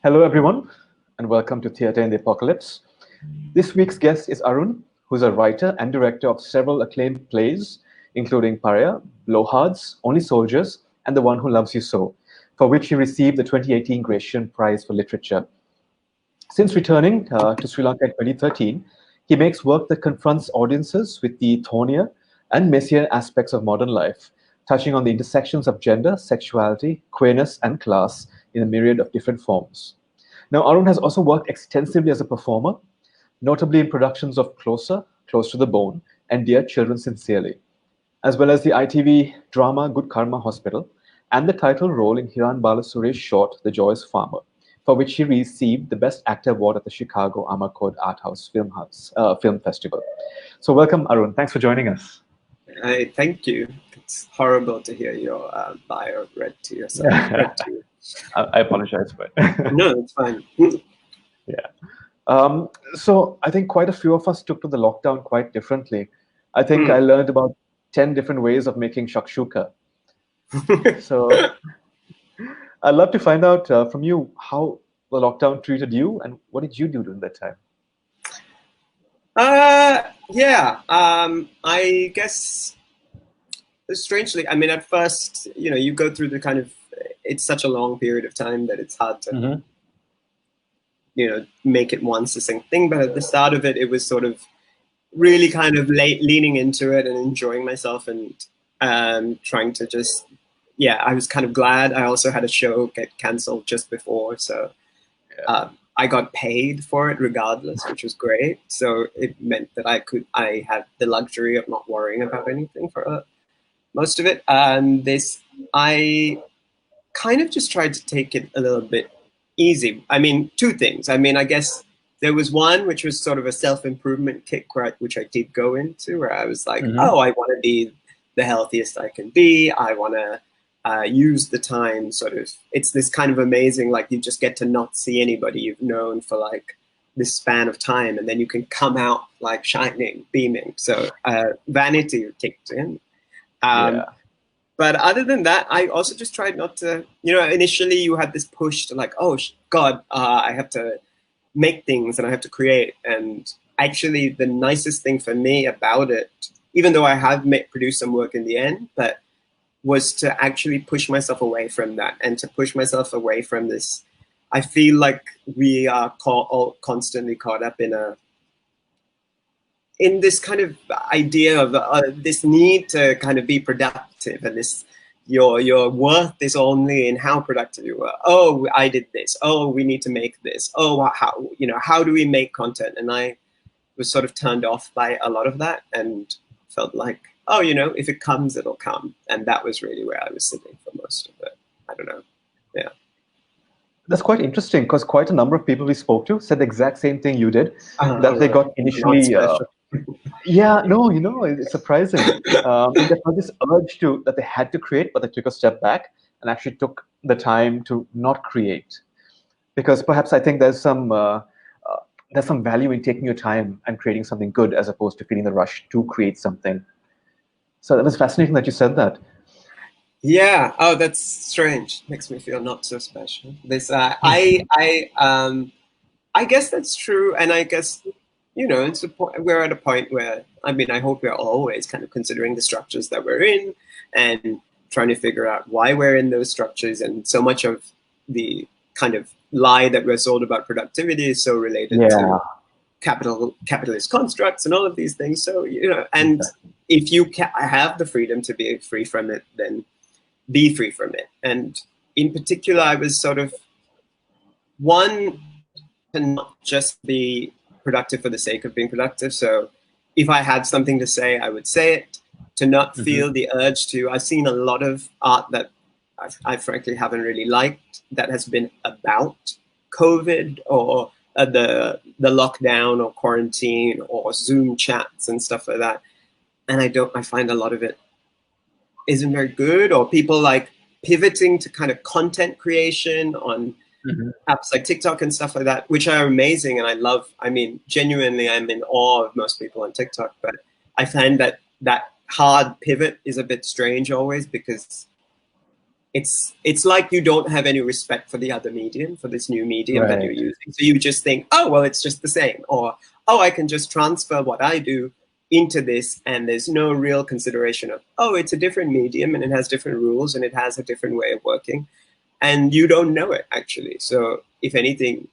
Hello, everyone, and welcome to Theatre in the Apocalypse. This week's guest is Arun, who's a writer and director of several acclaimed plays, including Pariah, Blowhards, Only Soldiers, and The One Who Loves You So, for which he received the 2018 Gratian Prize for Literature. Since returning to Sri Lanka in 2013, he makes work that confronts audiences with the thornier and messier aspects of modern life, touching on the intersections of gender, sexuality, queerness, and class in a myriad of different forms. Now, Arun has also worked extensively as a performer, notably in productions of Closer, Close to the Bone, and Dear Children Sincerely, as well as the ITV drama Good Karma Hospital, and the title role in Hiran Balasure's short The Joyous Farmer, for which he received the Best Actor Award at the Chicago Amarcord Art House Film Festival. So welcome, Arun. Thanks for joining us. Thank you. It's horrible to hear your bio read to yourself. Read to you. I apologize for it. No, it's fine. Yeah. So I think quite a few of us took to the lockdown quite differently. I think I learned about 10 different ways of making shakshuka. So I'd love to find out from you how the lockdown treated you and what did you do during that time? I guess strangely, I mean, at first, you go through the kind of, it's such a long period of time that it's hard to, make it one succinct thing. But at the start of it, it was sort of really kind of leaning into it and enjoying myself and trying to just, I was kind of glad. I also had a show get canceled just before. So I got paid for it regardless, which was great. So it meant that I had the luxury of not worrying about anything for most of it. I kind of just tried to take it a little bit easy. I mean, two things. I mean, I guess there was one, which was sort of a self-improvement kick, which I did go into, where I was like, I want to be the healthiest I can be. I want to use the time sort of, it's this kind of amazing, like you just get to not see anybody you've known for like this span of time. And then you can come out like shining, beaming. So vanity kicked in. But other than that, I also just tried not to, initially you had this push to like, oh God, I have to make things and I have to create. And actually the nicest thing for me about it, even though I have produced some work in the end, but was to actually push myself away from that and to push myself away from this. I feel like we are all constantly caught up in this kind of idea of this need to kind of be productive, and this your worth is only in how productive you were. Oh, I did this. Oh, we need to make this. Oh, how do we make content? And I was sort of turned off by a lot of that and felt like, oh, if it comes, it'll come. And that was really where I was sitting for most of it. I don't know. Yeah. That's quite interesting because quite a number of people we spoke to said the exact same thing you did, that they got initially. It's surprising. They got this urge that they had to create, but they took a step back and actually took the time to not create. Because perhaps I think there's some value in taking your time and creating something good as opposed to feeling the rush to create something. So that was fascinating that you said that. Yeah. Oh, that's strange. Makes me feel not so special. This, I guess that's true, and I guess it's we're at a point where I hope we're always kind of considering the structures that we're in and trying to figure out why we're in those structures. And so much of the kind of lie that we're sold about productivity is so related to capitalist constructs and all of these things. So and if you have the freedom to be free from it, then be free from it. And in particular, I was sort of one to not just be productive for the sake of being productive. So if I had something to say, I would say it, to not feel the urge to. I've seen a lot of art that I frankly haven't really liked that has been about COVID or the lockdown or quarantine or Zoom chats and stuff like that. And I find a lot of it isn't very good, or people like pivoting to kind of content creation on apps like TikTok and stuff like that, which are amazing. And I love, genuinely, I'm in awe of most people on TikTok, but I find that hard pivot is a bit strange always, because it's like you don't have any respect for the other medium, for this new medium that Right. you're using. So you just think, oh, well, it's just the same. Or, oh, I can just transfer what I do into this, and there's no real consideration of, oh, it's a different medium and it has different rules and it has a different way of working. And you don't know it, actually. So if anything,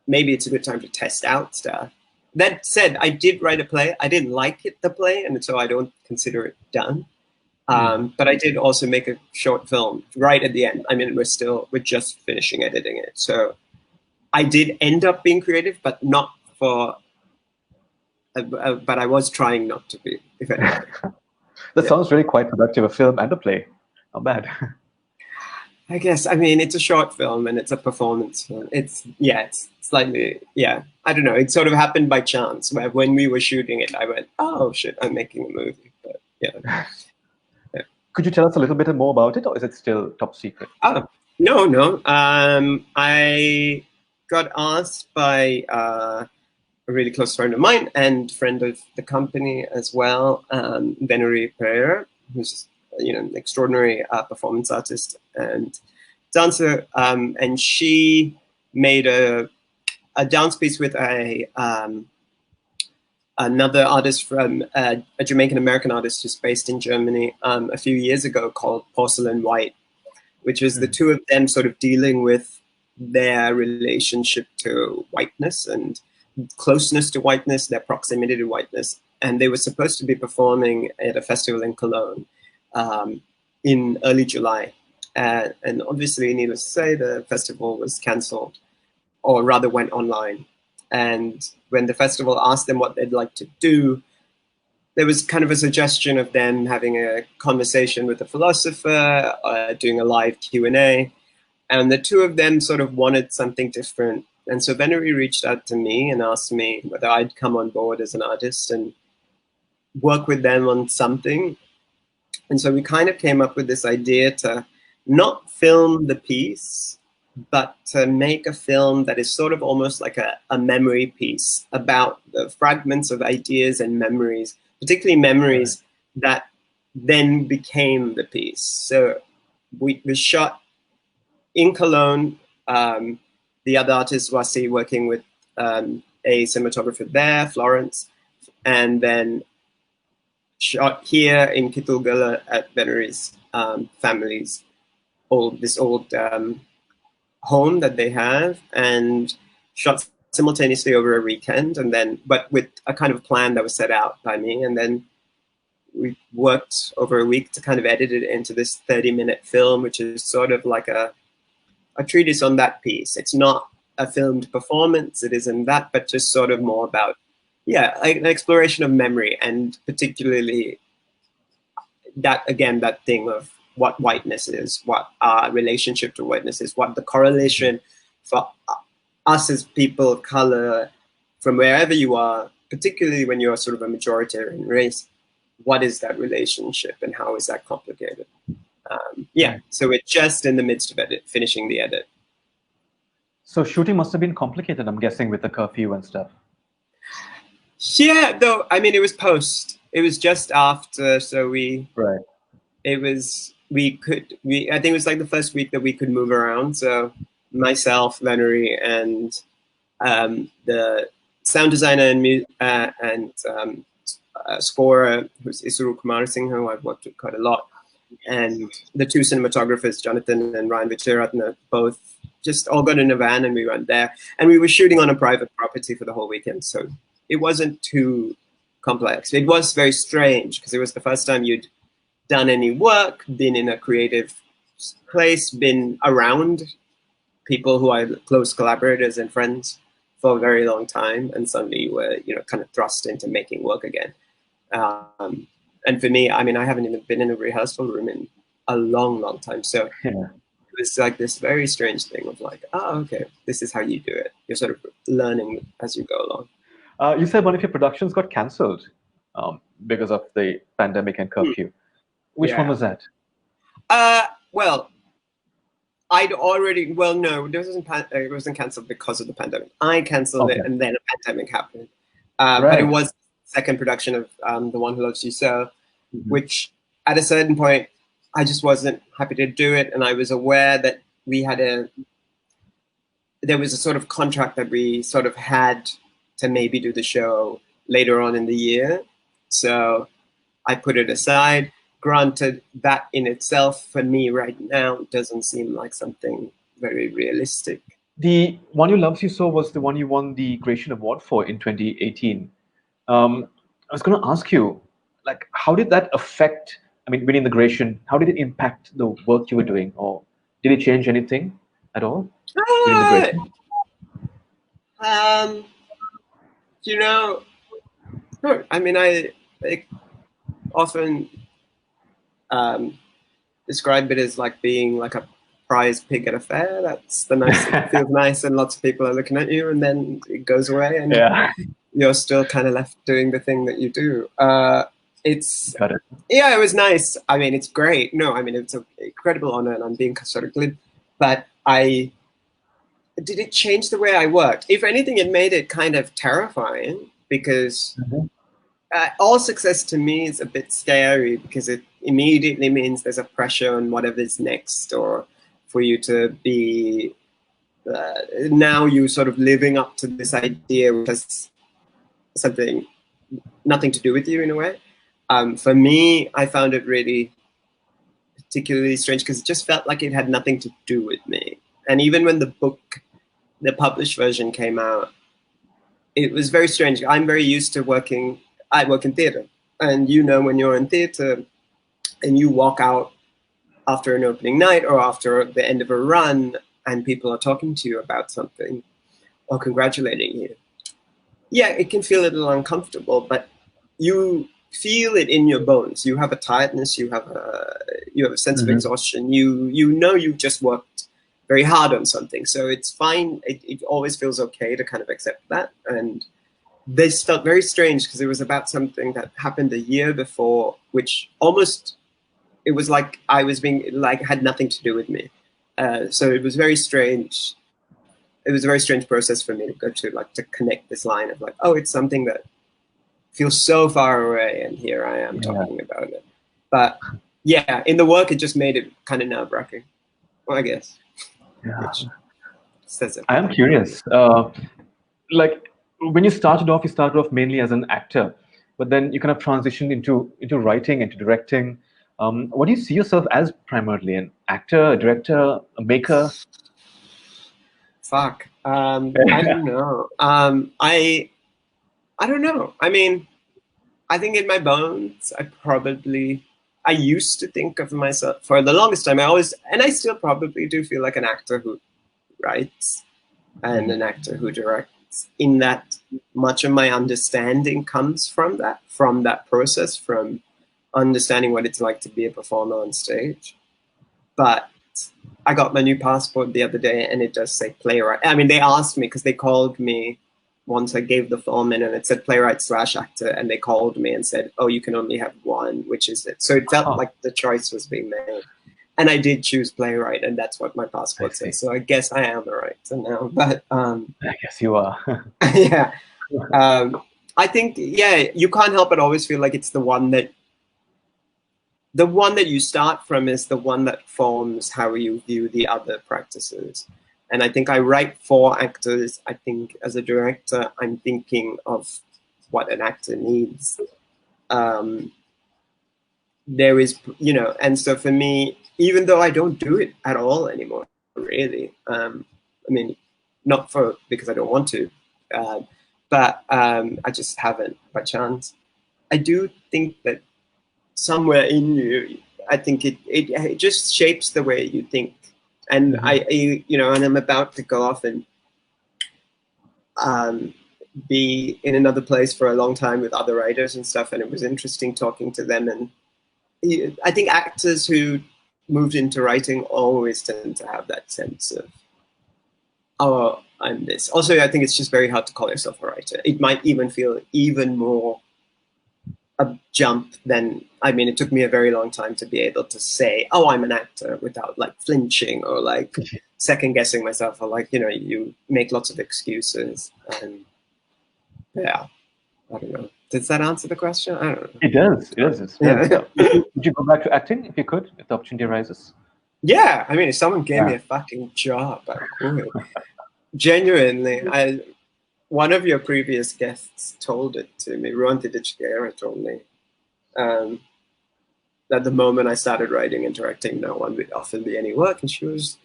maybe it's a good time to test out stuff. That said, I did write a play. I didn't like it, the play, and so I don't consider it done. But I did also make a short film right at the end. I mean, we're just finishing editing it. So I did end up being creative, but not for, but I was trying not to be, if anything. That sounds really quite productive, a film and a play. Not bad. I guess, I mean, it's a short film and it's a performance film. It's slightly, I don't know. It sort of happened by chance where when we were shooting it, I went, oh shit, I'm making a movie. But yeah. Could you tell us a little bit more about it, or is it still top secret? Oh, no. I got asked by a really close friend of mine and friend of the company as well, Welandawe-Prematilleke, who's an extraordinary performance artist and dancer, and she made a dance piece with another artist from a Jamaican American artist who's based in Germany a few years ago called Porcelain White, which is the two of them sort of dealing with their relationship to whiteness and closeness to whiteness, their proximity to whiteness. And they were supposed to be performing at a festival in Cologne in early July. And obviously, needless to say, the festival was cancelled, or rather went online. And when the festival asked them what they'd like to do, there was kind of a suggestion of them having a conversation with a philosopher, doing a live Q&A. And the two of them sort of wanted something different. And so Welandawe reached out to me and asked me whether I'd come on board as an artist and work with them on something. And so we kind of came up with this idea to not film the piece, but to make a film that is sort of almost like a memory piece about the fragments of ideas and memories, particularly memories that then became the piece. So we shot in Cologne. The other artist, Wasi, working with a cinematographer there, Florence, and then shot here in Kitulgala at Welandawe's family's old home that they have, and shot simultaneously over a weekend, and then but with a kind of plan that was set out by me, and then we worked over a week to kind of edit it into this 30-minute film, which is sort of like a treatise on that piece. It's not a filmed performance, it isn't that, but just sort of more about an exploration of memory, and particularly that thing of what whiteness is, what our relationship to whiteness is, what the correlation for us as people of color from wherever you are, particularly when you're sort of a majoritarian race, what is that relationship and how is that complicated? So we're just in the midst of finishing the edit. So shooting must have been complicated, I'm guessing, with the curfew and stuff. Yeah, though, I mean, it was post. It was just after, so I think it was like the first week that we could move around. So myself, Welandawe, and the sound designer and scorer, who's Isuru Kumarsinghe, who I've worked with quite a lot, and the two cinematographers, Jonathan and Ryan Vijayaratne, both just all got in a van and we went there. And we were shooting on a private property for the whole weekend, so it wasn't too complex. It was very strange because it was the first time you'd done any work, been in a creative place, been around people who are close collaborators and friends for a very long time, and suddenly you were, kind of thrust into making work again. And for me, I mean, I haven't even been in a rehearsal room in a long, long time. So it was like this very strange thing of like, okay, this is how you do it. You're sort of learning as you go along. You said one of your productions got cancelled because of the pandemic and curfew. Which one was that? Well, no, it wasn't cancelled because of the pandemic. I cancelled it, and then a pandemic happened. But it was the second production of The One Who Loves You So, which at a certain point, I just wasn't happy to do it, and I was aware that there was a sort of contract that we sort of had to maybe do the show later on in the year. So I put it aside. Granted, that in itself, for me right now, doesn't seem like something very realistic. The One You Loves You So was the one you won the Creation Award for in 2018. I was going to ask you, like, how did that affect, I mean, winning the Creation, how did it impact the work you were doing? Or did it change anything at all, winning the Creation? You know, I mean, I often describe it as like being like a prize pig at a fair. That's the nice, it feels nice, and lots of people are looking at you, and then it goes away, and you're still kind of left doing the thing that you do. Yeah, it was nice. I mean, it's great. No, I mean, it's an incredible honor, and I'm being sort of glib, but did it change the way I worked? If anything, it made it kind of terrifying, because all success to me is a bit scary, because it immediately means there's a pressure on whatever's next, or for you to be now you sort of living up to this idea which has nothing to do with you in a way. For me, I found it really particularly strange, because it just felt like it had nothing to do with me. And even when the published version came out, it was very strange. I'm very used to I work in theatre, and when you're in theatre and you walk out after an opening night or after the end of a run, and people are talking to you about something or congratulating you, yeah, it can feel a little uncomfortable, but you feel it in your bones. You have a tiredness, you have a sense of exhaustion. You've just worked very hard on something, so it's fine. It always feels okay to kind of accept that. And this felt very strange, because it was about something that happened a year before, which it was like I was had nothing to do with me. So it was very strange. It was a very strange process for me to go to connect this line of oh, it's something that feels so far away, and here I am talking about it. But yeah, in the work, it just made it kind of nerve-wracking, well, I guess. Yeah. Says it. I am curious. When you started off mainly as an actor, but then you kind of transitioned into writing, into directing. What do you see yourself as primarily? An actor, a director, a maker? Fuck. I don't know. I don't know. I mean, I think in my bones, I used to think of myself for the longest time. And I still probably do feel like an actor who writes and an actor who directs, in that much of my understanding comes from that process, from understanding what it's like to be a performer on stage. But I got my new passport the other day, and it does say playwright. I mean, they asked me, because they called me once I gave the form in, and it said playwright/actor, and they called me and said, oh, you can only have one, which is it. So it felt like the choice was being made. And I did choose playwright, and that's what my passport says. So I guess I am a writer now. But I guess you are. yeah. I think, you can't help but always feel like it's the one that you start from is the one that forms how you view the other practices. And I think I write for actors. I think as a director, I'm thinking of what an actor needs. There is, and so for me, even though I don't do it at all anymore, really, I mean, not because I don't want to, but I just haven't by chance. I do think that somewhere in you, I think it just shapes the way you think. And and I'm about to go off and be in another place for a long time with other writers and stuff. And it was interesting talking to them. And I think actors who moved into writing always tend to have that sense of, oh, I'm this. Also, I think it's just very hard to call yourself a writer. It might even feel even more a jump than, I mean, it took me a very long time to be able to say, oh, I'm an actor, without flinching or second guessing myself, or you make lots of excuses. And yeah. I don't know. Does that answer the question? I don't know. It does. It does. It's very, Yeah. would you go back to acting if you could, if the opportunity arises? Yeah, I mean, if someone gave me Yeah. a fucking job, I would. Genuinely, one of your previous guests told it to me. Arun Welandawe-Prematilleke told me that the moment I started writing and directing, no one would offer me any work, and she was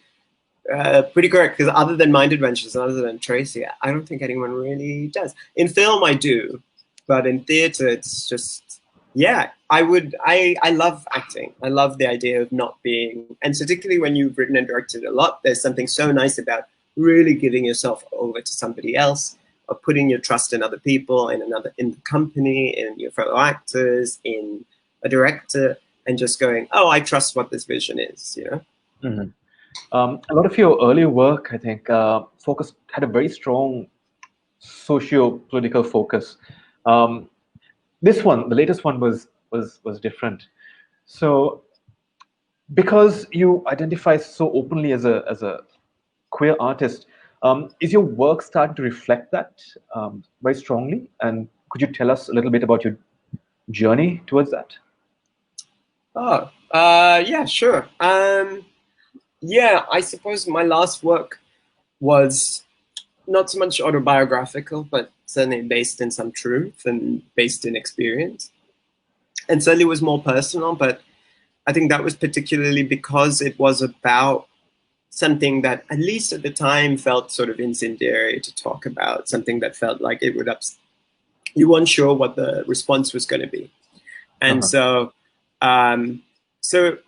pretty correct, because other than Mind Adventures, other than Tracy, I don't think anyone really does. In film, I do, but in theatre, it's just, yeah, I love acting. I love the idea of not being, and particularly when you've written and directed a lot, there's something so nice about really giving yourself over to somebody else, or putting your trust in other people, in the company, in your fellow actors, in a director, and just going, oh, I trust what this vision is, you know? Mm-hmm. A lot of your early work, I think, had a very strong socio-political focus. This one, the latest one, was different. So, because you identify so openly as a queer artist, is your work starting to reflect that very strongly? And could you tell us a little bit about your journey towards that? Oh, yeah, sure. Yeah, I suppose my last work was not so much autobiographical, but certainly based in some truth and based in experience. And certainly was more personal, but I think that was particularly because it was about something that, at least at the time, felt sort of incendiary to talk about, something that felt like it would you weren't sure what the response was going to be. And so, so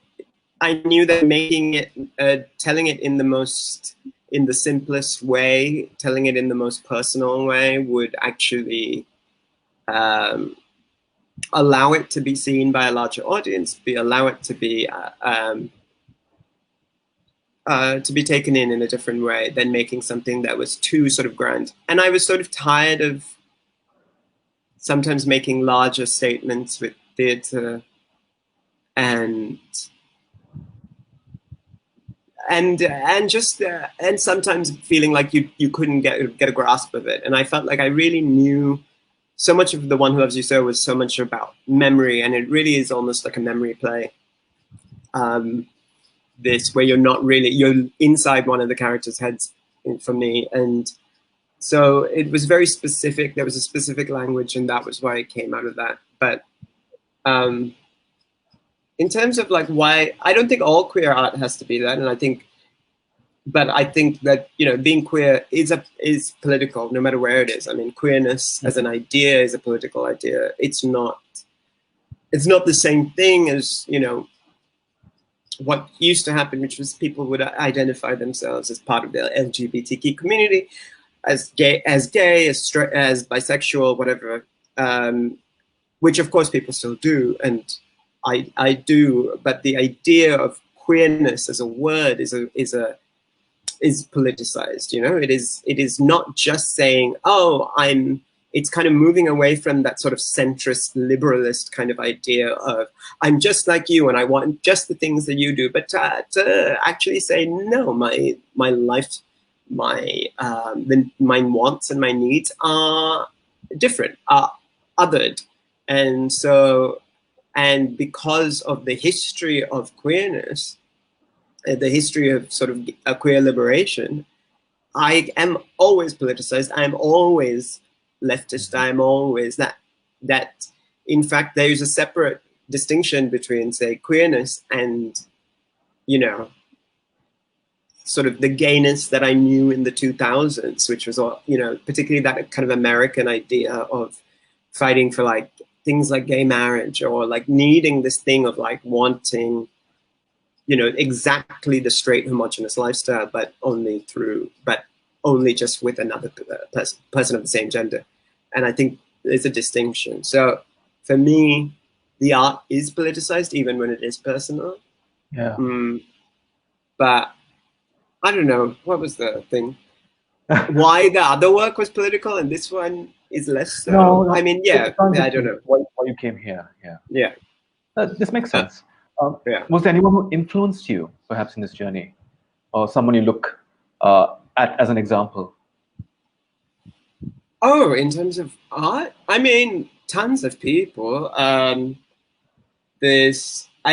I knew that making it, telling it in the simplest way, telling it in the most personal way would actually allow it to be seen by a larger audience, allow it to be taken in a different way than making something that was too sort of grand. And I was sort of tired of sometimes making larger statements with theatre and just and sometimes feeling like you couldn't get a grasp of it. And I felt like I really knew so much of The One Who Loves You So was so much about memory, and it really is almost like a memory play. This where you're inside one of the characters' heads for me, and so it was very specific. There was a specific language, and that was why it came out of that. But in terms of like why, I don't think all queer art has to be that, and I think that, you know, being queer is political, no matter where it is. I mean, queerness as an idea is a political idea. It's not the same thing as, you know, what used to happen, which was people would identify themselves as part of the LGBTQ community, as gay, as straight, as bisexual, whatever, which of course people still do, and I do. But the idea of queerness as a word is politicized. You know, it is not just saying, oh, it's kind of moving away from that sort of centrist liberalist kind of idea of I'm just like you and I want just the things that you do, but to actually say, no, my life, my wants and my needs are different, are othered. And so, and because of the history of queerness, the history of sort of a queer liberation, I am always politicized. I am always leftist. I am always that. In fact, there is a separate distinction between, say, queerness and, you know, sort of the gayness that I knew in the 2000s, which was, you know, particularly that kind of American idea of fighting for like things like gay marriage, or like needing this thing of like wanting, you know, exactly the straight homogenous lifestyle, but only just with another person of the same gender. And I think there's a distinction. So for me, the art is politicized even when it is personal. Yeah. But I don't know, what was the thing? Why the other work was political and this one is less so? No, I mean, yeah, I don't know. Why you came here? Yeah. Yeah. This makes sense. Yeah. Was there anyone who influenced you, perhaps, in this journey, or someone you look at as an example? Oh, in terms of art, I mean, tons of people. I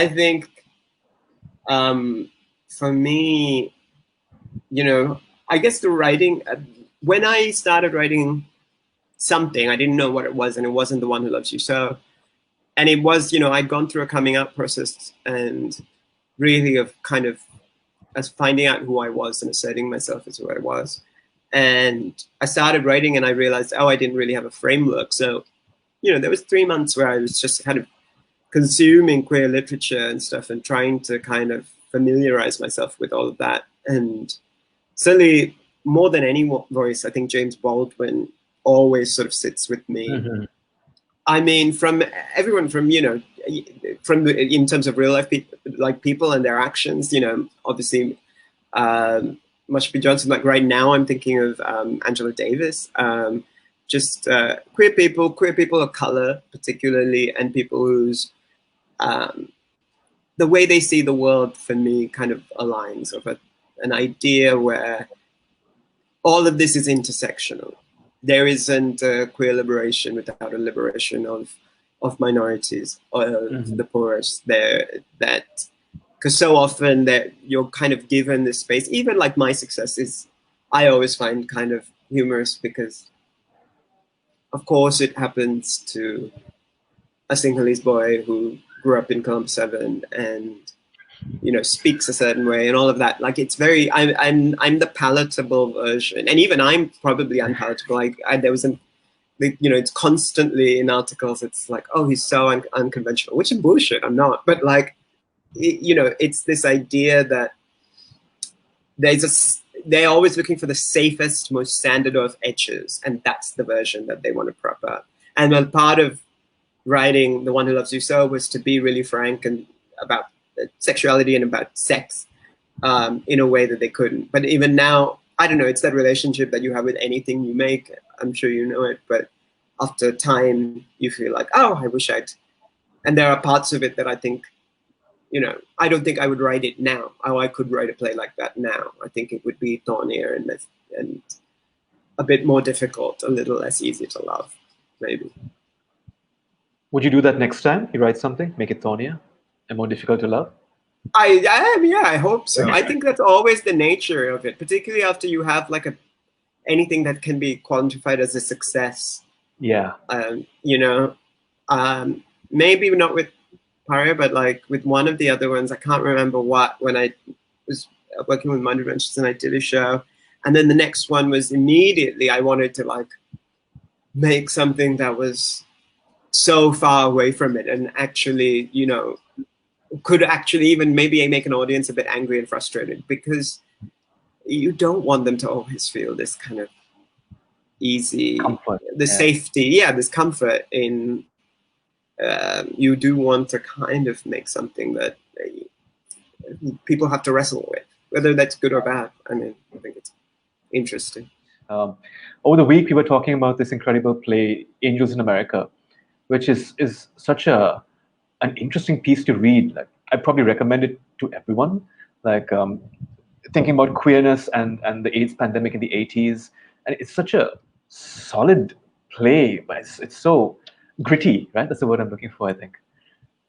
think, for me, I guess the writing, when I started writing something, I didn't know what it was, and it wasn't The One Who Loves You So. And it was, I'd gone through a coming out process and really of kind of as finding out who I was and asserting myself as who I was. And I started writing and I realized, I didn't really have a framework. So, there was 3 months where I was just kind of consuming queer literature and stuff and trying to kind of familiarize myself with all of that. And certainly more than any voice, I think James Baldwin always sort of sits with me. Mm-hmm. I mean, from everyone from, in terms of real life people and their actions, obviously, Marsha P. Johnson, like right now I'm thinking of Angela Davis, just queer people of color particularly, and people whose, the way they see the world for me kind of aligns of an idea where all of this is intersectional. There isn't a queer liberation without a liberation of minorities or the poorest. Because so often that you're kind of given this space. Even like my success is, I always find kind of humorous because, of course, it happens to a Sinhalese boy who grew up in Column 7 and speaks a certain way and all of that. Like it's very, I'm the palatable version, and even I'm probably unpalatable. Like there was it's constantly in articles. It's like, oh, he's so unconventional, which is bullshit. I'm not, but like, it's this idea that they're always looking for the safest, most standard of edges, and that's the version that they want to prop up. And a part of writing The One Who Loves You So was to be really frank and about sexuality and about sex in a way that they couldn't. But even now, I don't know, it's that relationship that you have with anything you make. I'm sure you know it, but after time, you feel like, oh, I wish I'd. And there are parts of it that I think, I don't think I would write it now. Oh, I could write a play like that now. I think it would be thornier and a bit more difficult, a little less easy to love, maybe. Would you do that next time? You write something, make it thornier and more difficult to love? I hope so. I think that's always the nature of it, particularly after you have like anything that can be quantified as a success. Yeah. Maybe not with Paria, but like with one of the other ones, I can't remember when I was working with Mind Adventures and I did a show. And then the next one was immediately I wanted to like make something that was so far away from it and actually, could actually even maybe make an audience a bit angry and frustrated, because you don't want them to always feel this kind of easy comfort, safety, this comfort in you do want to kind of make something that people have to wrestle with, whether that's good or bad. I mean, I think it's interesting. Over the week we were talking about this incredible play Angels in America, which is such an interesting piece to read. Like I probably recommend it to everyone. Like thinking about queerness and the AIDS pandemic in the 80s, and it's such a solid play, but it's so gritty, right? That's the word I'm looking for, I think.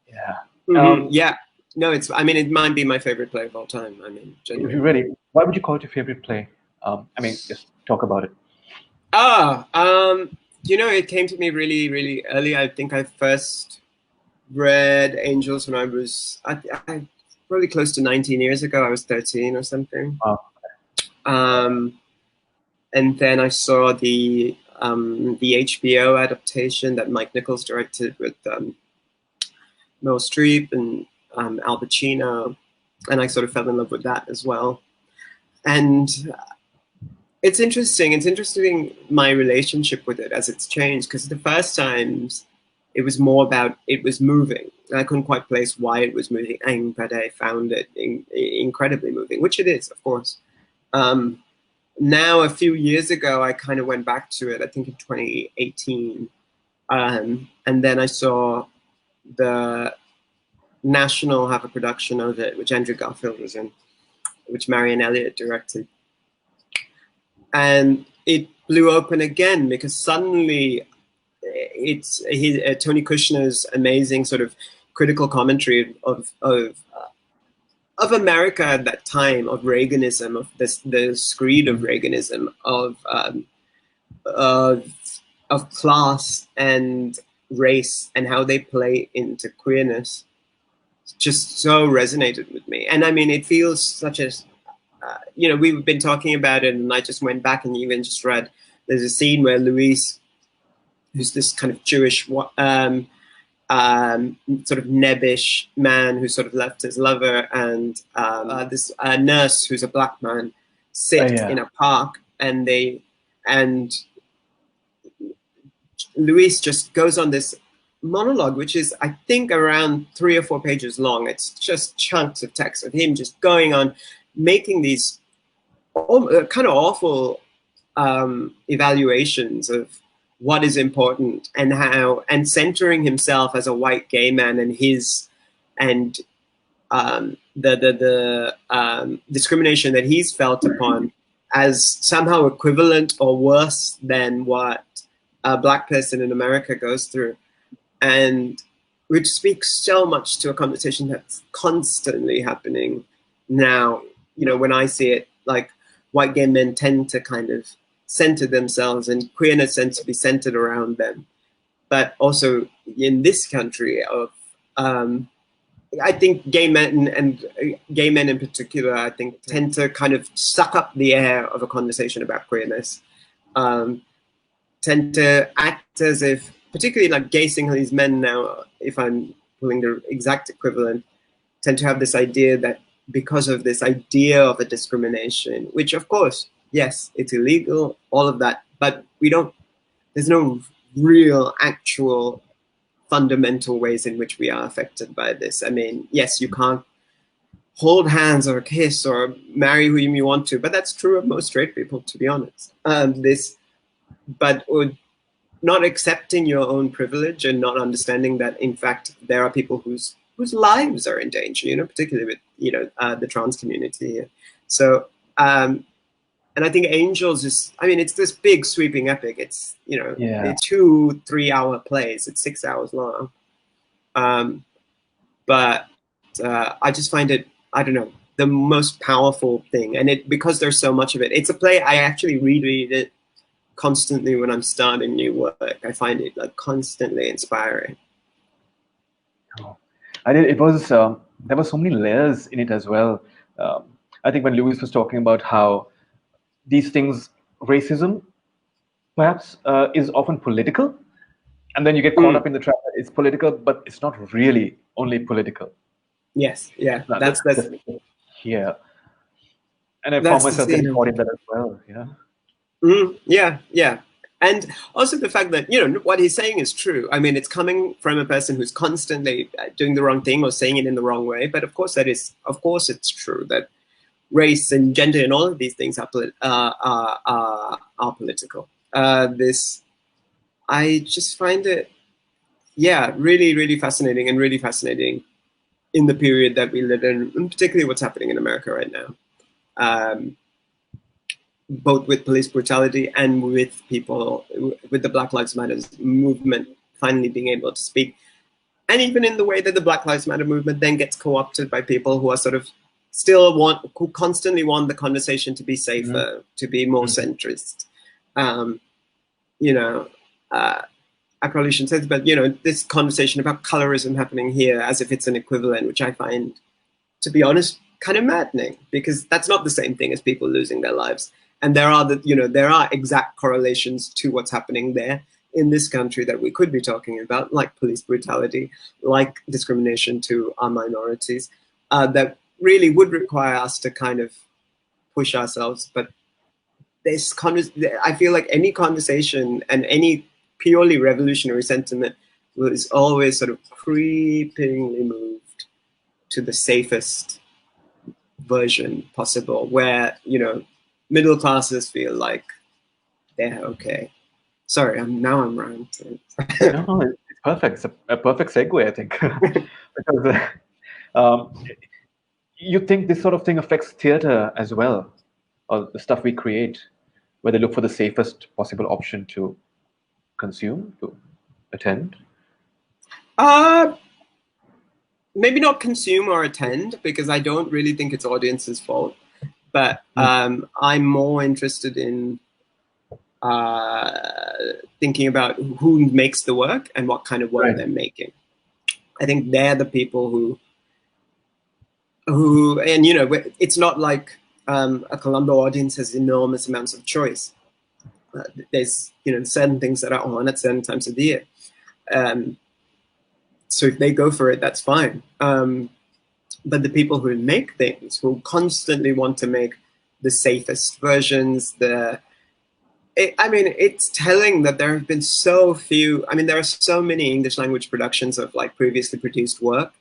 Yeah. Yeah. No, it might be my favorite play of all time. I mean, genuinely. Really, why would you call it your favorite play? Just talk about it. It came to me really, really early. I think I first read Angels when I was probably close to 19 years ago. I was 13 or something. Wow. And then I saw the HBO adaptation that Mike Nichols directed with Meryl Streep and Al Pacino, and I sort of fell in love with that as well. And it's interesting. It's interesting my relationship with it as it's changed, because the first times it was more about it was moving. I couldn't quite place why it was moving, but I found it incredibly moving, which it is, of course. Now, a few years ago, I kind of went back to it, I think in 2018. And then I saw the National have a production of it, which Andrew Garfield was in, which Marianne Elliott directed. And it blew open again, because suddenly it's Tony Kushner's amazing sort of critical commentary of America at that time, of Reaganism, of the screed of Reaganism, of class and race and how they play into queerness, just so resonated with me. And I mean, it feels such a, you know, we've been talking about it, and I just went back and even just read, there's a scene where Louise, who's this kind of Jewish sort of nebbish man who sort of left his lover, and this nurse who's a black man sit in a park, and Luis just goes on this monologue, which is, I think, around 3 or 4 pages long. It's just chunks of text of him just going on, making these kind of awful evaluations of what is important and how, and centering himself as a white gay man and his, and the discrimination that he's felt upon as somehow equivalent or worse than what a black person in America goes through, and which speaks so much to a conversation that's constantly happening now. You know, when I see it, like, white gay men tend to kind of center themselves, and queerness tends to be centered around them. But also in this country of, I think gay men, and gay men in particular, I think, tend to kind of suck up the air of a conversation about queerness. Tend to act as if, particularly like gay Sinhalese men now, if I'm pulling the exact equivalent, tend to have this idea that because of this idea of a discrimination, which of course, yes, it's illegal, all of that, but there's no real, actual, fundamental ways in which we are affected by this. I mean, yes, you can't hold hands or kiss or marry whom you want to, but that's true of most straight people, to be honest. But not accepting your own privilege and not understanding that, in fact, there are people whose lives are in danger, you know, particularly with, you know, the trans community here. So, and I think Angels is, I mean, it's this big sweeping epic. It's, you know, it's 2-3 hour plays. It's 6 hours long. But I just find it, I don't know, the most powerful thing. And because there's so much of it, it's a play I actually reread it constantly when I'm starting new work. I find it like constantly inspiring. It was there were so many layers in it as well. I think when Louis was talking about how these things, racism, perhaps, is often political, and then you get caught up in the trap that it's political, but it's not really only political. Yes, yeah, that's yeah. And I found myself getting caught in that as well. Yeah. Yeah. And also the fact that, you know, what he's saying is true. I mean, it's coming from a person who's constantly doing the wrong thing or saying it in the wrong way. But of course, it's true that race and gender and all of these things are political. I just find it, really, really fascinating, and really fascinating in the period that we live in, and particularly what's happening in America right now. Both with police brutality and with people, with the Black Lives Matter movement finally being able to speak. And even in the way that the Black Lives Matter movement then gets co-opted by people who are sort of who constantly want the conversation to be safer, to be more centrist. You know, I probably shouldn't say this, but, you know, this conversation about colorism happening here as if it's an equivalent, which I find, to be honest, kind of maddening, because that's not the same thing as people losing their lives. And there are exact correlations to what's happening there in this country that we could be talking about, like police brutality, like discrimination to our minorities, that really would require us to kind of push ourselves. But I feel like any conversation and any purely revolutionary sentiment was always sort of creepingly moved to the safest version possible, where, you know, middle classes feel like they're okay. Sorry, now I'm ranting. No, it's perfect. It's a perfect segue, I think. Because you think this sort of thing affects theater as well, or the stuff we create? where they look for the safest possible option to consume, to attend? Maybe not consume or attend, because I don't really think it's audience's fault. But I'm more interested in thinking about who makes the work and what kind of work they're making. I think they're the people who, and you know, it's not like a Colombo audience has enormous amounts of choice. There's, you know, certain things that are on at certain times of the year. So if they go for it, that's fine. But the people who make things, who constantly want to make the safest versions, I mean, it's telling that there have been so few. I mean, there are so many English language productions of like previously produced work,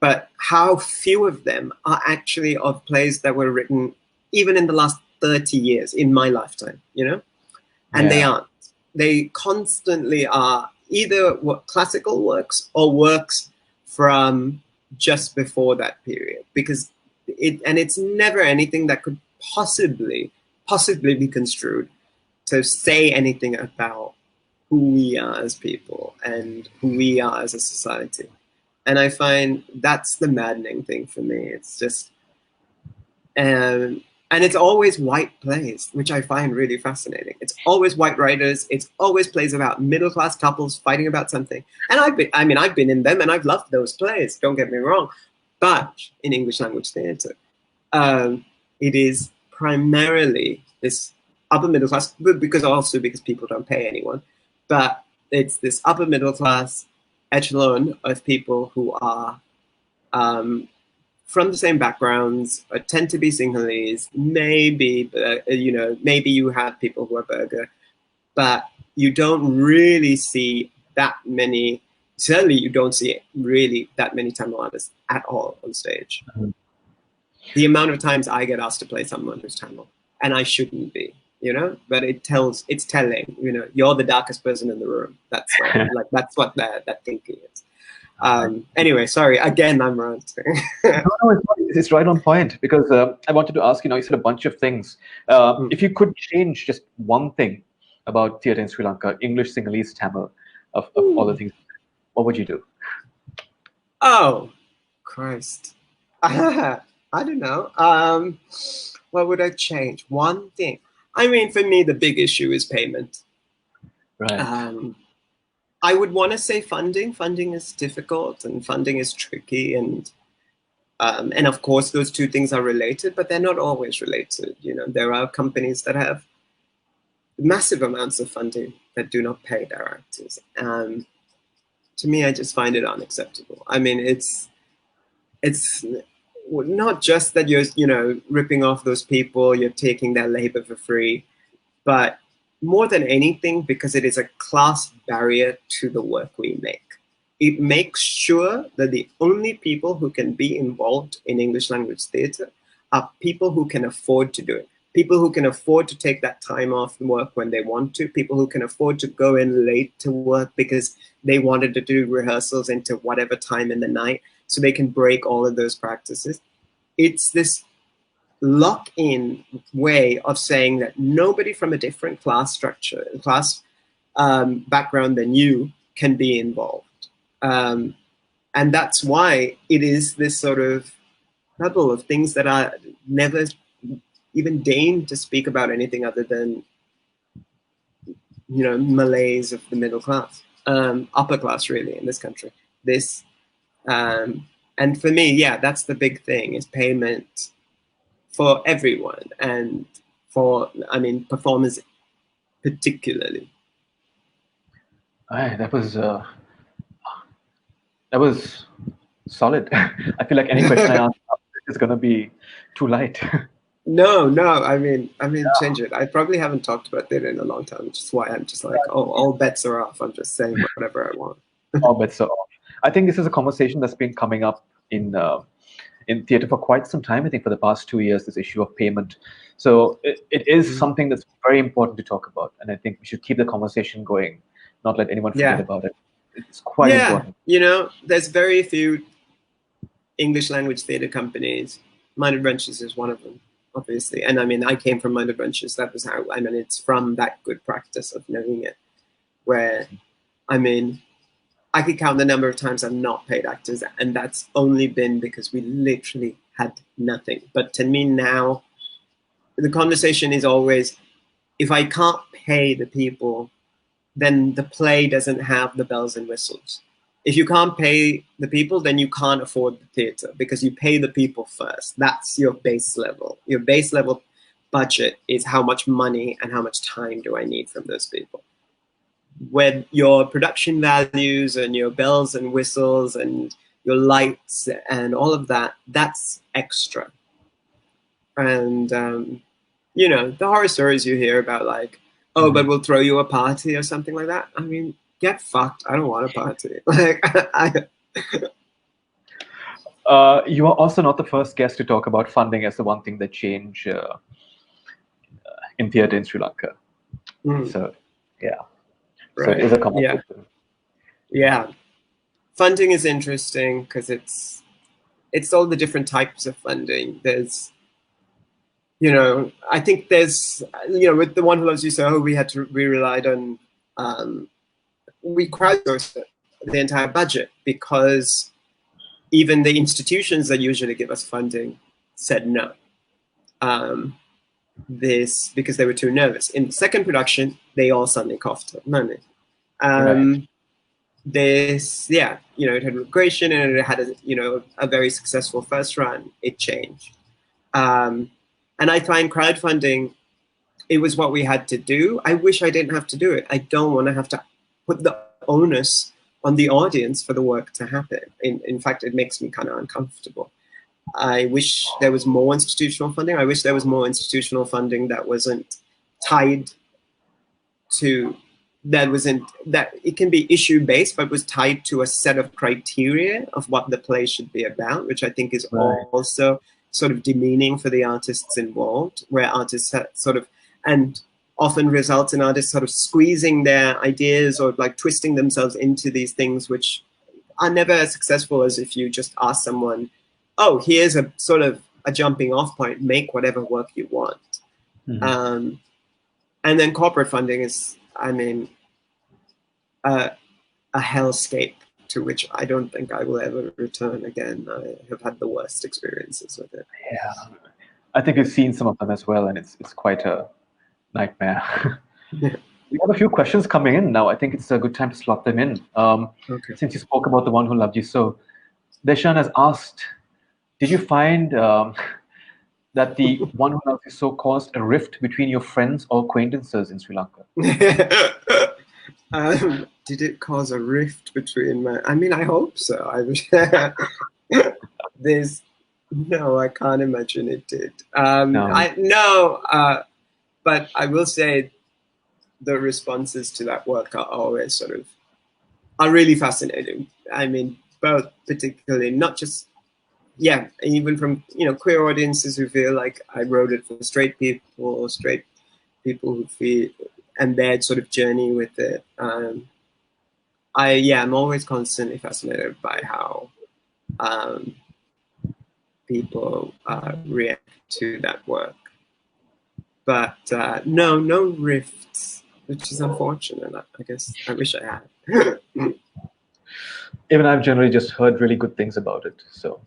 but how few of them are actually of plays that were written even in the last 30 years in my lifetime, you know? And they aren't. They constantly are either classical works or works from just before that period, because it's never anything that could possibly be construed to say anything about who we are as people and who we are as a society. And I find that's the maddening thing for me. It's just, and it's always white plays, which I find really fascinating. It's always white writers. It's always plays about middle-class couples fighting about something. And I've been in them and I've loved those plays, don't get me wrong. But in English language theatre, it is primarily this upper middle class, because people don't pay anyone, but it's this upper middle class echelon of people who are from the same backgrounds, tend to be Sinhalese, maybe, you know, maybe you have people who are Burgher, but you don't really see that many, certainly you don't see really that many Tamil artists at all on stage. The amount of times I get asked to play someone who's Tamil, and I shouldn't be, you know, but it's telling, you know, you're the darkest person in the room. That's like, that's what that thinking is. Anyway, sorry, again, I'm ranting. No, it's right on point, because I wanted to ask, you know, you said a bunch of things. If you could change just one thing about theatre in Sri Lanka, English, Sinhalese, Tamil, of all the things, what would you do? Oh, Christ. I don't know. What would I change? One thing. I mean, for me, the big issue is payment. Right. I would want to say funding. Funding is difficult and funding is tricky, and of course those two things are related, but they're not always related. You know, there are companies that have massive amounts of funding that do not pay their actors. To me, I just find it unacceptable. I mean, it's not just that you're, you know, ripping off those people, you're taking their labor for free, but more than anything, because it is a class barrier to the work we make. It makes sure that the only people who can be involved in English language theatre are people who can afford to do it. People who can afford to take that time off work when they want to. People who can afford to go in late to work because they wanted to do rehearsals into whatever time in the night, so they can break all of those practices. It's this lock-in way of saying that nobody from a different class structure, class background than you can be involved. And that's why it is this sort of bubble of things that are never even deign to speak about anything other than, you know, malaise of the middle class, upper class really in this country. This, and for me, yeah, that's the big thing, is payment for everyone, and for, I mean, performers particularly. That was solid. I feel like any question I ask is going to be too light. No, I mean, change it. I probably haven't talked about theatre in a long time, which is why I'm just like, oh, all bets are off. I'm just saying whatever I want. All bets are off. I think this is a conversation that's been coming up in theatre for quite some time. I think for the past 2 years, this issue of payment. So it is something that's very important to talk about, and I think we should keep the conversation going, not let anyone forget about it. It's quite important. You know, there's very few English language theatre companies. Mind Adventures is one of them. obviously. And I mean, I came from minor bunches. That was how, I mean, it's from that good practice of knowing it, where, I mean, I could count the number of times I've not paid actors, and that's only been because we literally had nothing. But to me now, the conversation is always, if I can't pay the people, then the play doesn't have the bells and whistles. If you can't pay the people, then you can't afford the theatre, because you pay the people first. That's your base level. Your base level budget is how much money and how much time do I need from those people. When your production values and your bells and whistles and your lights and all of that, that's extra. And, you know, the horror stories you hear about, like, oh, but we'll throw you a party or something like that. I mean, get fucked. I don't want a party. Like, you are also not the first guest to talk about funding as the one thing that changed in theatre in Sri Lanka. So, yeah. Right. So it is a conversation. Yeah. Funding is interesting because it's all the different types of funding. There's, you know, I think there's, you know, with The One Who Loves You So, we relied on, we crowdsourced the entire budget, because even the institutions that usually give us funding said no. Because they were too nervous. In the second production, they all suddenly coughed up money. Right. This, yeah, you know, it had regression and it had a very successful first run. It changed. And I find crowdfunding, it was what we had to do. I wish I didn't have to do it. I don't want to have to put the onus on the audience for the work to happen. In fact, it makes me kind of uncomfortable. I wish there was more institutional funding. I wish there was more institutional funding that wasn't tied to, that it can be issue-based, but was tied to a set of criteria of what the play should be about, which I think is also sort of demeaning for the artists involved, where artists sort of, and often results in artists sort of squeezing their ideas or like twisting themselves into these things which are never as successful as if you just ask someone, oh, here's a sort of a jumping off point, make whatever work you want. And then corporate funding is, I mean, a hellscape to which I don't think I will ever return again. I have had the worst experiences with it. Yeah, I think we've seen some of them as well, and it's quite a nightmare. We have a few questions coming in now. I think it's a good time to slot them in. Since you spoke about The One Who Loved You So, Deshan has asked, did you find that The One Who Loved You So caused a rift between your friends or acquaintances in Sri Lanka? Did it cause a rift between my... I mean, I hope so. No, I can't imagine it did. But I will say the responses to that work are always are really fascinating. I mean, both particularly, not just, even from, queer audiences who feel like I wrote it for straight people, or straight people who feel, and their sort of journey with it. I'm always constantly fascinated by how people react to that work. But no rifts, which is unfortunate. I guess I wish I had. Even I've generally just heard really good things about it. So.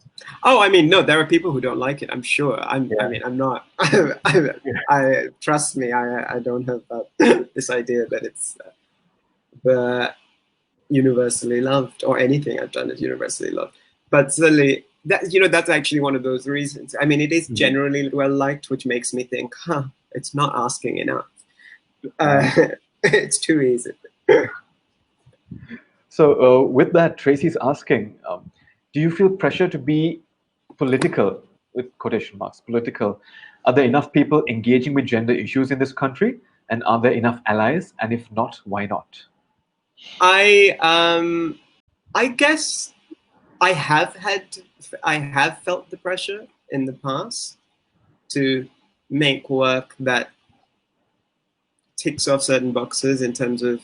Oh, I mean, no, there are people who don't like it. I'm sure. I mean, I'm not. I trust me. I don't have this idea that it's universally loved, or anything I've done is universally loved. But certainly, that's actually one of those reasons. I mean, it is generally well liked, which makes me think, it's not asking enough. It's too easy. So with that, Tracy's asking, do you feel pressure to be political, with quotation marks, political? Are there enough people engaging with gender issues in this country? And are there enough allies? And if not, why not? I guess I have felt the pressure in the past to make work that ticks off certain boxes in terms of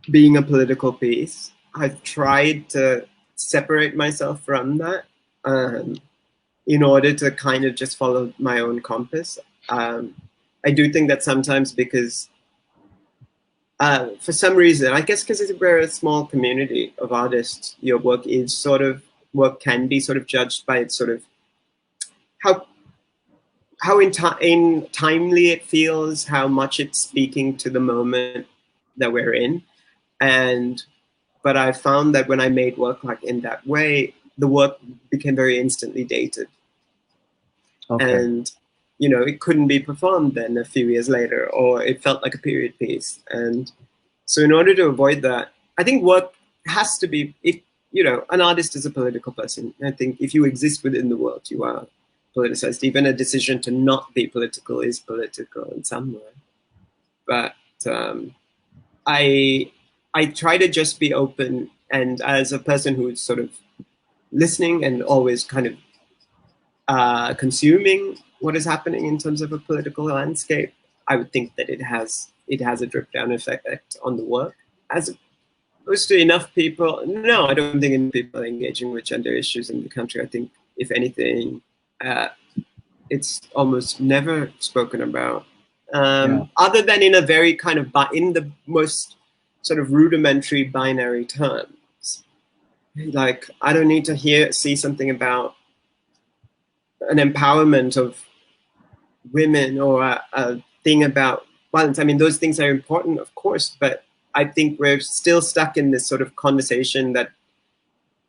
being a political piece. I've tried to separate myself from that. in order to kind of just follow my own compass. I do think that sometimes because for some reason, I guess because we're a small community of artists, your work can be sort of judged by its sort of how in timely it feels, how much it's speaking to the moment that we're in. But I found that when I made work like in that way, the work became very instantly dated. Okay. And, you know, it couldn't be performed then a few years later, or it felt like a period piece. And so in order to avoid that, I think work has to be, if, you know, an artist is a political person. I think if you exist within the world, you are politicized. Even a decision to not be political is political in some way. But I try to just be open, and as a person who's sort of listening and always kind of consuming what is happening in terms of a political landscape, I would think that it has a drip down effect on the work. As opposed to enough people, no, I don't think enough people are engaging with gender issues in the country. I think, if anything, it's almost never spoken about. Other than in a very kind of, in the most sort of rudimentary binary terms. Like, I don't need to see something about an empowerment of women or a thing about violence. I mean, those things are important, of course, but I think we're still stuck in this sort of conversation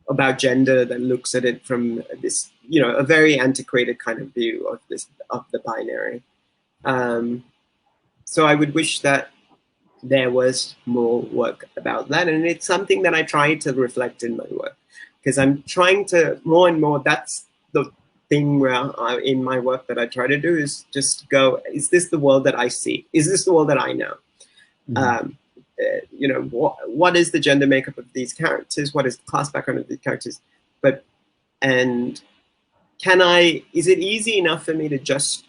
about gender that looks at it from this, you know, a very antiquated kind of view of the binary. So I would wish that there was more work about that, and it's something that I try to reflect in my work, because I'm trying to more and more. That's the thing where in my work that I try to do is just go, is this the world that I see? Is this the world that I know? Mm-hmm. You know, what is the gender makeup of these characters? What is the class background of these characters? And is it easy enough for me to just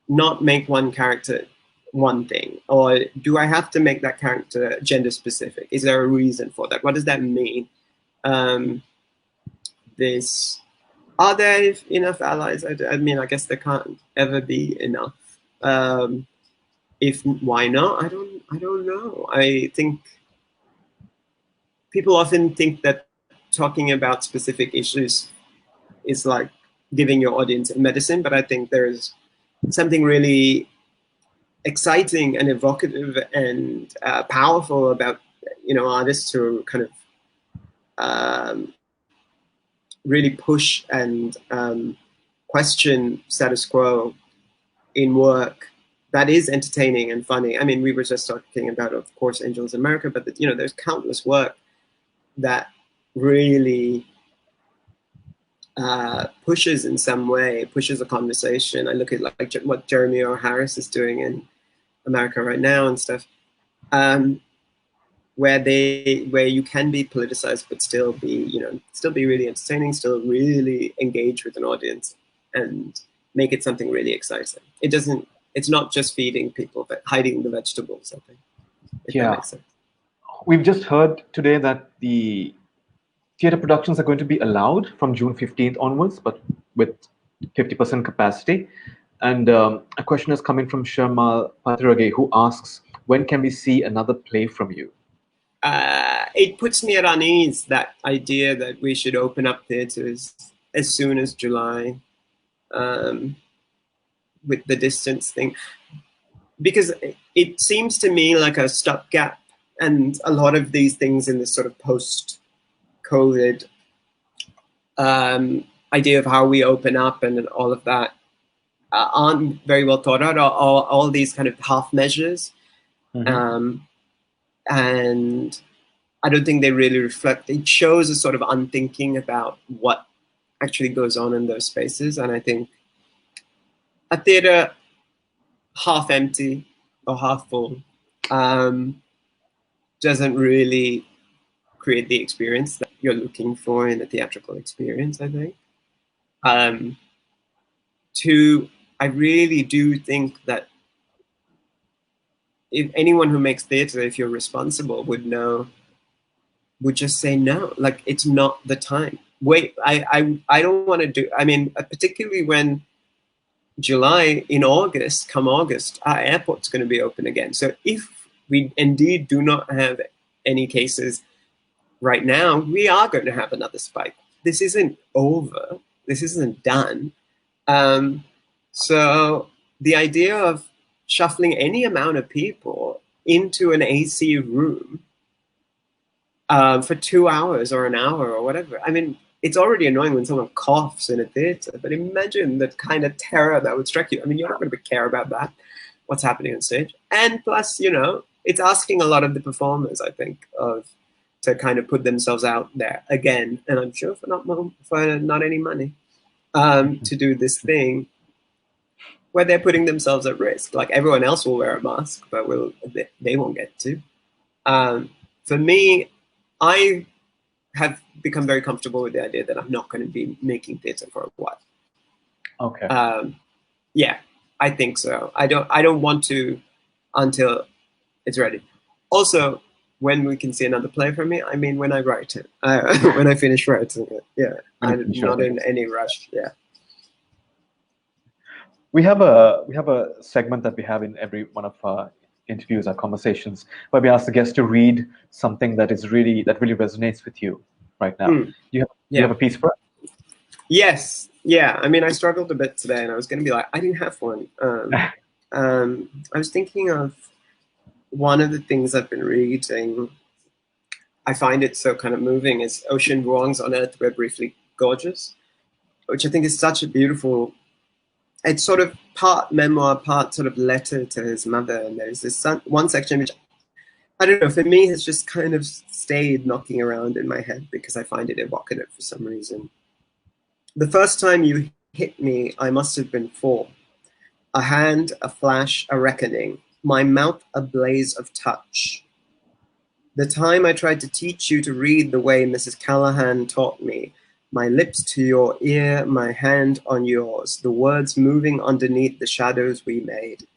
not make one character one thing? Or do I have to make that character gender specific? Is there a reason for that? What does that mean? Are there enough allies? I mean, I guess there can't ever be enough. Why not? I don't know. I think people often think that talking about specific issues is like giving your audience a medicine, but I think there's something really exciting and evocative and powerful about, you know, artists who kind of really push and question status quo in work that is entertaining and funny. I mean, we were just talking about, of course, Angels America, but you know, there's countless work that really pushes in some way, pushes a conversation. I look at like what Jeremy O. Harris is doing in America right now and stuff, where you can be politicized but still be really entertaining, still really engage with an audience and make it something really exciting. It's not just feeding people, but hiding the vegetables, I think. If that makes sense. We've just heard today that the theatre productions are going to be allowed from June 15th onwards, but with 50% capacity. And a question is coming from Sharmal Patirage, who asks, when can we see another play from you? It puts me at unease, that idea that we should open up theatres as soon as July, with the distance thing. Because it seems to me like a stopgap, and a lot of these things in this sort of post-COVID idea of how we open up and all of that aren't very well thought out. All these kind of half measures, and I don't think they really reflect. It shows a sort of unthinking about what actually goes on in those spaces, and I think a theatre half empty or half full doesn't really create the experience that you're looking for in a theatrical experience, I think. I really do think that if anyone who makes theatre, if you're responsible, would just say no, like it's not the time. wait, I don't want to do, I mean, particularly when in August, come August, our airport's going to be open again. So if we indeed do not have any cases right now, we are going to have another spike. This isn't over. This isn't done. So the idea of shuffling any amount of people into an AC room for 2 hours or an hour or whatever, I mean, it's already annoying when someone coughs in a theater, but imagine the kind of terror that would strike you. I mean, you're not going to care about that, what's happening on stage. And plus, you know, it's asking a lot of the performers, I think, to kind of put themselves out there again. And I'm sure for not any money, to do this thing where they're putting themselves at risk. Like everyone else will wear a mask, but they won't get to. For me, I have become very comfortable with the idea that I'm not going to be making theatre for a while. Okay. Yeah, I think so. I don't want to until it's ready. Also, when we can see another play from me, I mean, when I write it, when I finish writing it. Yeah, I'm not in any rush. Yeah. We have a segment that we have in every one of our interviews, our conversations, where we ask the guest to read something that really resonates with you right now. Do you have a piece for us? Yes. Yeah. I mean, I struggled a bit today, and I was going to be like, I didn't have one. I was thinking of one of the things I've been reading. I find it so kind of moving. Is Ocean Vuong's "On Earth We're Briefly Gorgeous," which I think is such a beautiful. It's sort of part memoir, part sort of letter to his mother. And there's this one section which, I don't know, for me has just kind of stayed knocking around in my head because I find it evocative for some reason. The first time you hit me, I must have been 4. A hand, a flash, a reckoning. My mouth a blaze of touch. The time I tried to teach you to read the way Mrs. Callahan taught me. My lips to your ear, my hand on yours, the words moving underneath the shadows we made.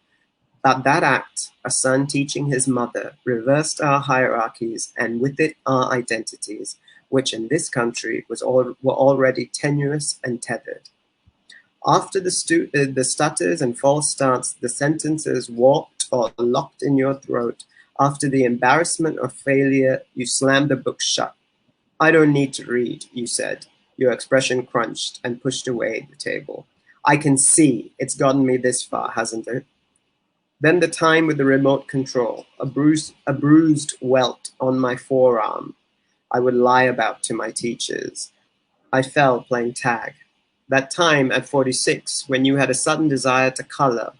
At that act, a son teaching his mother reversed our hierarchies and with it our identities, which in this country were already tenuous and tethered. After the stutters and false starts, the sentences warped or locked in your throat. After the embarrassment of failure, you slammed the book shut. I don't need to read, you said. Your expression crunched and pushed away the table. I can see it's gotten me this far, hasn't it? Then the time with the remote control, a bruised welt on my forearm I would lie about to my teachers. I fell playing tag. That time at 46, when you had a sudden desire to color.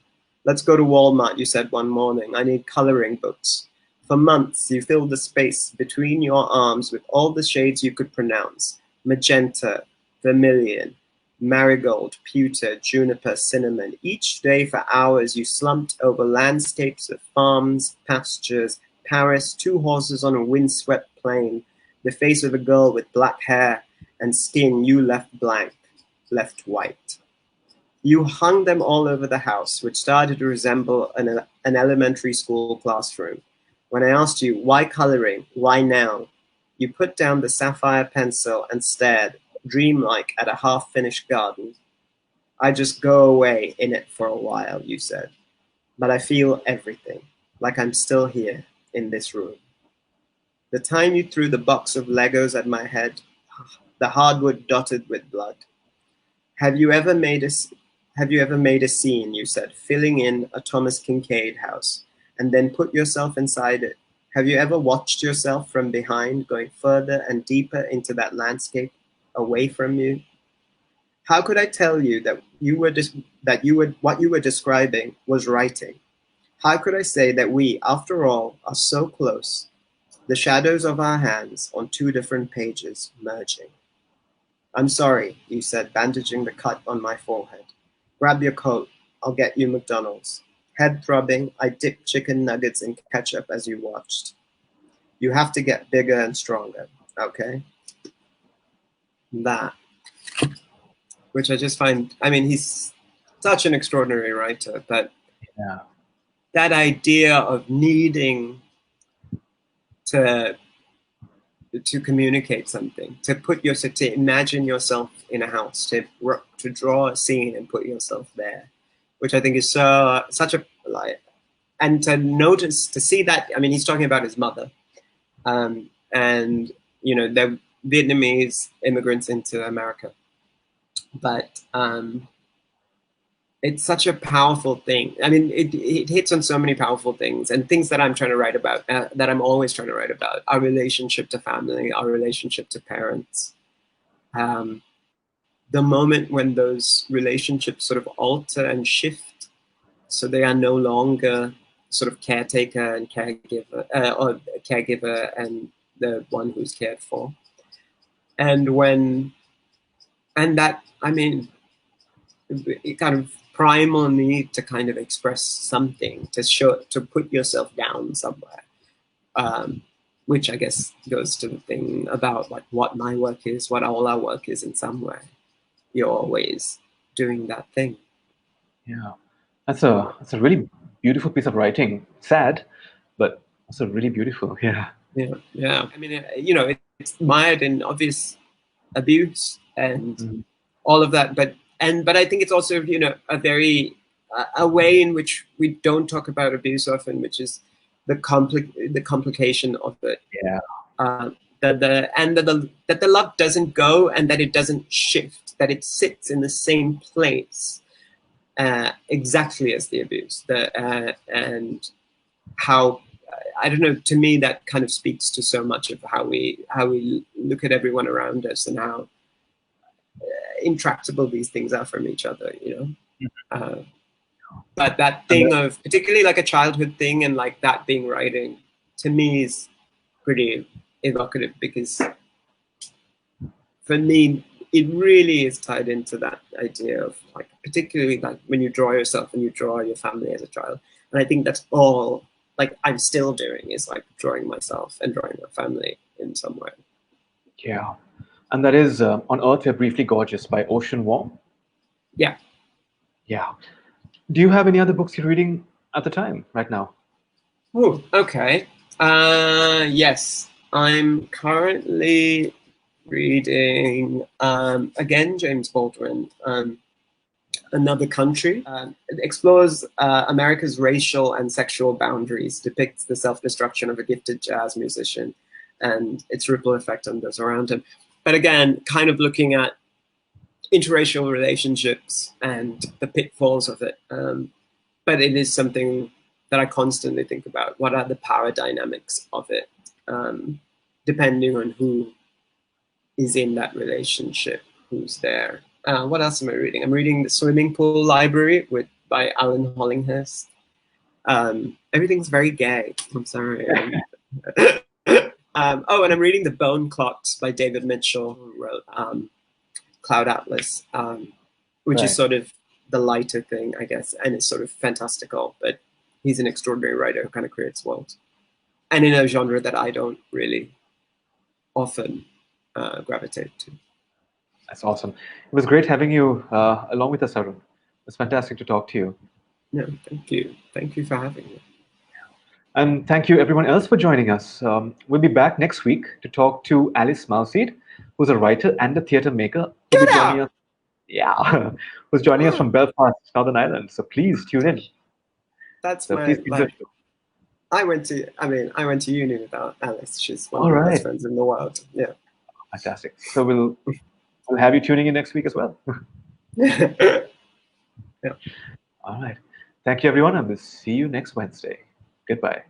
Let's go to Walmart, you said one morning. I need coloring books. For months, you filled the space between your arms with all the shades you could pronounce. Magenta, vermilion, marigold, pewter, juniper, cinnamon. Each day for hours you slumped over landscapes of farms, pastures, Paris, 2 horses on a windswept plain, the face of a girl with black hair and skin you left blank, left white. You hung them all over the house, which started to resemble an elementary school classroom. When I asked you, why coloring, why now? You put down the sapphire pencil and stared, dreamlike, at a half-finished garden. I just go away in it for a while, you said. But I feel everything, like I'm still here in this room. The time you threw the box of Legos at my head, the hardwood dotted with blood. Have you ever made a scene, you said, filling in a Thomas Kincaid house, and then put yourself inside it? Have you ever watched yourself from behind, going further and deeper into that landscape, away from you? How could I tell you that what you were describing was writing? How could I say that we, after all, are so close, the shadows of our hands on 2 different pages merging? I'm sorry, you said, bandaging the cut on my forehead. Grab your coat, I'll get you McDonald's. Head throbbing, I dipped chicken nuggets in ketchup as you watched. You have to get bigger and stronger, okay? That, which I just find, I mean, he's such an extraordinary writer, but yeah, that idea of needing to to communicate something, to imagine yourself in a house, to draw a scene and put yourself there, which I think is such a like, and to see that. I mean, he's talking about his mother, and you know, they're Vietnamese immigrants into America, but it's such a powerful thing. I mean, it hits on so many powerful things, and things that I'm trying to write about, that I'm always trying to write about: our relationship to family, our relationship to parents. The moment when those relationships sort of alter and shift, so they are no longer sort of caretaker and caregiver, or caregiver and the one who's cared for. And that, I mean, it kind of primal need to kind of express something, to put yourself down somewhere, which I guess goes to the thing about like what my work is, what all our work is in some way. You're always doing that thing. Yeah, that's a really beautiful piece of writing. Sad, but also really beautiful. Yeah. Yeah. I mean, you know, it's mired in obvious abuse and all of that, but I think it's also, you know, a way in which we don't talk about abuse often, which is the complication of it. Yeah. That the love doesn't go, and that it doesn't shift, that it sits in the same place exactly as the abuse. And how, I don't know, to me that kind of speaks to so much of how we look at everyone around us, and how intractable these things are from each other, you know. But that thing of, particularly like a childhood thing, and like that being writing, to me is pretty evocative, because for me it really is tied into that idea of like, particularly like when you draw yourself and you draw your family as a child. And I think that's all like I'm still doing, is like drawing myself and drawing my family in some way. Yeah. And that is On Earth We're Briefly Gorgeous by Ocean Wong. Yeah. Yeah. Do you have any other books you're reading at the time, right now? Oh, okay. Yes. I'm currently reading, again, James Baldwin, Another Country. It explores America's racial and sexual boundaries, depicts the self-destruction of a gifted jazz musician and its ripple effect on those around him. But again, kind of looking at interracial relationships and the pitfalls of it. But it is something that I constantly think about. What are the power dynamics of it, depending on who is in that relationship, who's there. What else am I reading? I'm reading The Swimming Pool Library by Alan Hollinghurst. Everything's very gay. I'm sorry. And I'm reading The Bone Clocks by David Mitchell, who wrote Cloud Atlas, which is sort of the lighter thing, I guess, and it's sort of fantastical, but he's an extraordinary writer who kind of creates worlds, and in a genre that I don't really often gravitate to. That's awesome. It was great having you along with us, Arun. It was fantastic to talk to you. No, thank you. Thank you for having me. And thank you everyone else for joining us. We'll be back next week to talk to Alice Mauseed, who's a writer and a theatre maker. Get out! Yeah, who's joining us from Belfast, Northern Ireland. So please tune in. That's I went to uni with Alice. She's one of my best friends in the world. Yeah. Fantastic. So we'll have you tuning in next week as well. Yeah. All right. Thank you, everyone, and we'll see you next Wednesday. Goodbye.